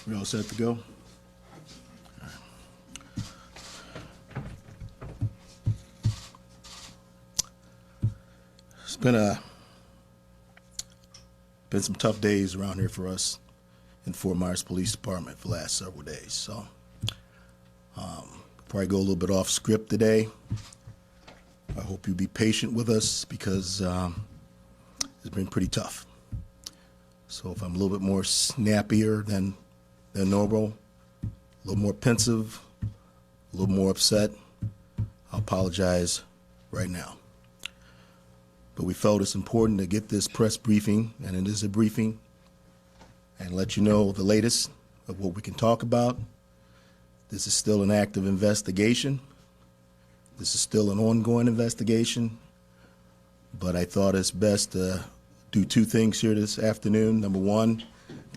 We all set to go? It's been some tough days around here for us in Fort Myers Police Department for the last several days. So probably go a little bit off script today. I hope you'll be patient with us because it's been pretty tough. So if I'm a little bit more snappier than normal, a little more pensive, a little more upset, I'll apologize right now. But we felt it's important to get this press briefing, and it is a briefing, and let you know the latest of what we can talk about. This is still an active investigation. This is still an ongoing investigation, but I thought it's best to do two things here this afternoon. Number one,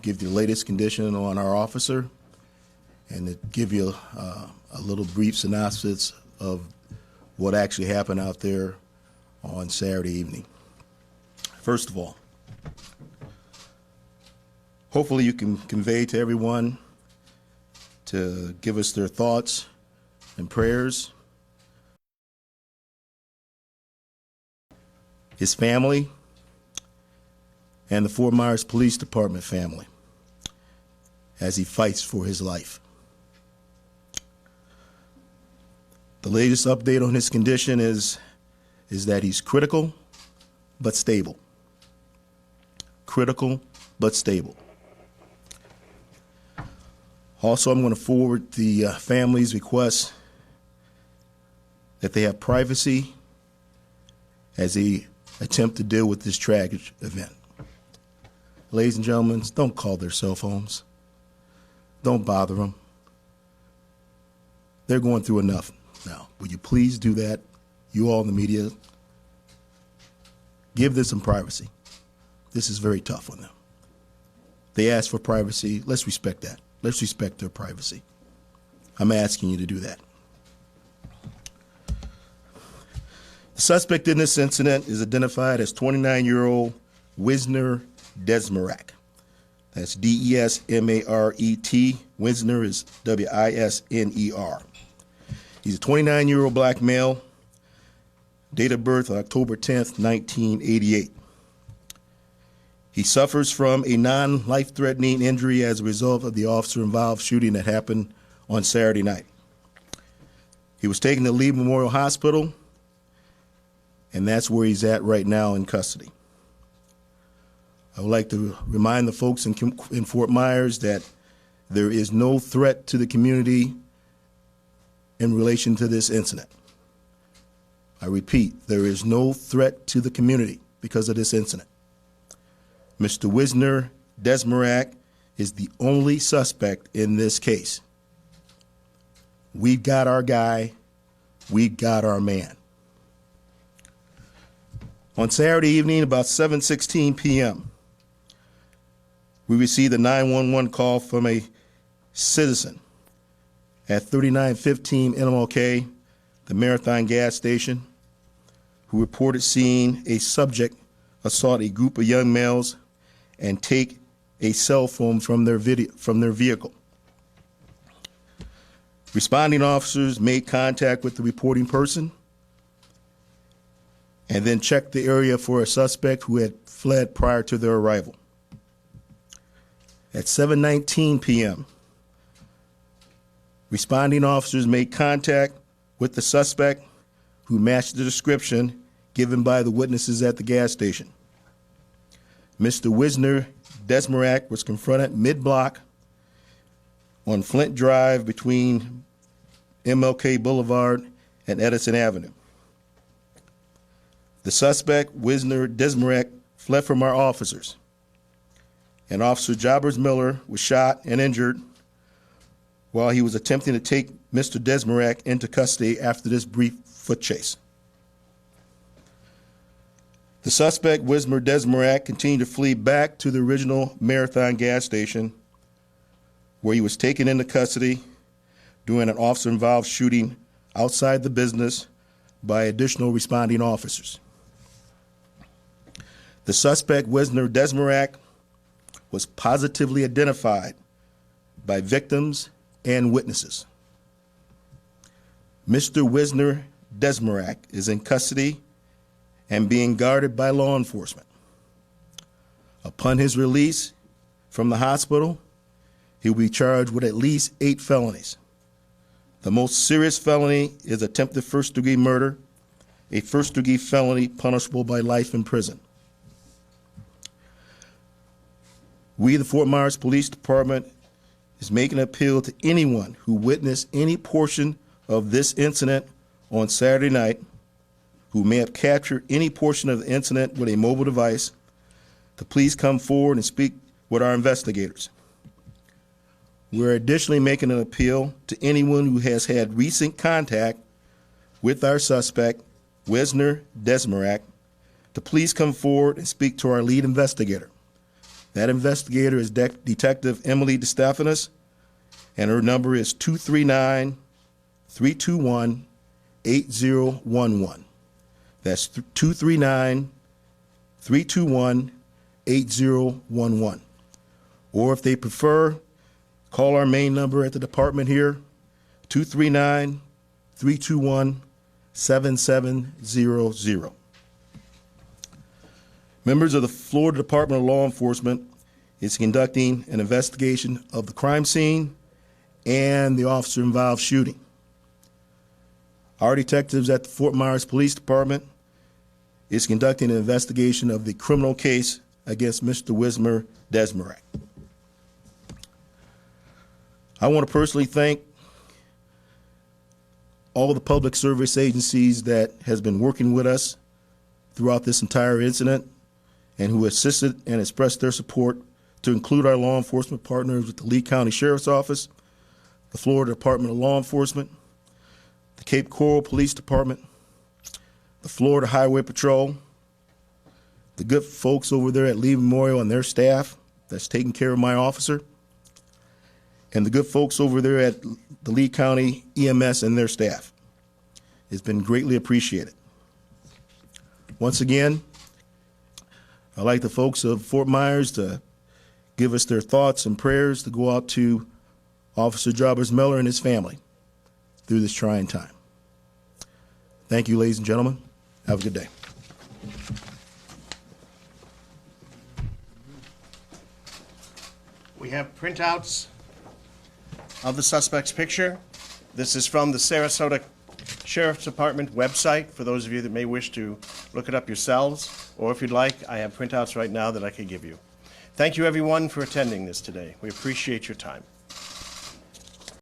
give the latest condition on our officer, and to give you a little brief synopsis of what actually happened out there on Saturday evening. First of all, hopefully you can convey to everyone to give us their thoughts and prayers. His family and the Fort Myers Police Department family as he fights for his life. The latest update on his condition is that he's critical but stable. Critical but stable. Also, I'm going to forward the family's request that they have privacy as they attempt to deal with this tragic event. Ladies and gentlemen, don't call their cell phones. Don't bother them. They're going through enough now. Will you please do that? You all in the media, give them some privacy. This is very tough on them. They asked for privacy. Let's respect that. Let's respect their privacy. I'm asking you to do that. The suspect in this incident is identified as 29-year-old Wisner Desmaret. That's D-E-S-M-A-R-E-T. Wisner is W-I-S-N-E-R. He's a 29-year-old black male. Date of birth, October 10th, 1988. He suffers from a non-life-threatening injury as a result of the officer-involved shooting that happened on Saturday night. He was taken to Lee Memorial Hospital, and that's where he's at right now in custody. I would like to remind the folks in Fort Myers that there is no threat to the community in relation to this incident. I repeat, there is no threat to the community because of this incident. Mr. Wisner Desmaret is the only suspect in this case. We've got our guy. We've got our man. On Saturday evening, about 7:16 p.m., we received a 911 call from a citizen at 3915 MLK, the Marathon gas station, who reported seeing a subject assault a group of young males and take a cell phone from their vehicle. Responding officers made contact with the reporting person and then checked the area for a suspect who had fled prior to their arrival. At 7:19 p.m., responding officers made contact with the suspect who matched the description given by the witnesses at the gas station. Mr. Wisner Desmaret was confronted mid-block on Flint Drive between MLK Boulevard and Edison Avenue. The suspect, Wisner Desmaret, fled from our officers, and Officer Jobbers Miller was shot and injured while he was attempting to take Mr. Desmaret into custody after this brief foot chase. The suspect, Wisner Desmaret, continued to flee back to the original Marathon gas station, where he was taken into custody during an officer-involved shooting outside the business by additional responding officers. The suspect, Wisner Desmaret, was positively identified by victims and witnesses. Mr. Wisner Desmaret is in custody and being guarded by law enforcement. Upon his release from the hospital, he will be charged with at least 8 felonies. The most serious felony is attempted first-degree murder, a first-degree felony punishable by life in prison. We, the Fort Myers Police Department, is making an appeal to anyone who witnessed any portion of this incident on Saturday night, who may have captured any portion of the incident with a mobile device, to please come forward and speak with our investigators. We're additionally making an appeal to anyone who has had recent contact with our suspect, Wisner Desmaret, to please come forward and speak to our lead investigator. That investigator is Detective Emily DeStephanis, and her number is 239-321-8011. That's 239-321-8011. Or if they prefer, call our main number at the department here, 239-321-7700. Members of the Florida Department of Law Enforcement is conducting an investigation of the crime scene and the officer-involved shooting. Our detectives at the Fort Myers Police Department is conducting an investigation of the criminal case against Mr. Wisner Desmaret. I want to personally thank all the public service agencies that has been working with us throughout this entire incident and who assisted and expressed their support, to include our law enforcement partners with the Lee County Sheriff's Office, the Florida Department of Law Enforcement, the Cape Coral Police Department, the Florida Highway Patrol, the good folks over there at Lee Memorial and their staff that's taking care of my officer, and the good folks over there at the Lee County EMS and their staff. It's been greatly appreciated. Once again, I'd like the folks of Fort Myers to give us their thoughts and prayers to go out to Officer Jobbers Miller and his family through this trying time. Thank you, ladies and gentlemen. Have a good day. We have printouts of the suspect's picture. This is from the Sarasota Sheriff's Department website, for those of you that may wish to look it up yourselves, or if you'd like, I have printouts right now that I could give you. Thank you, everyone, for attending this today. We appreciate your time.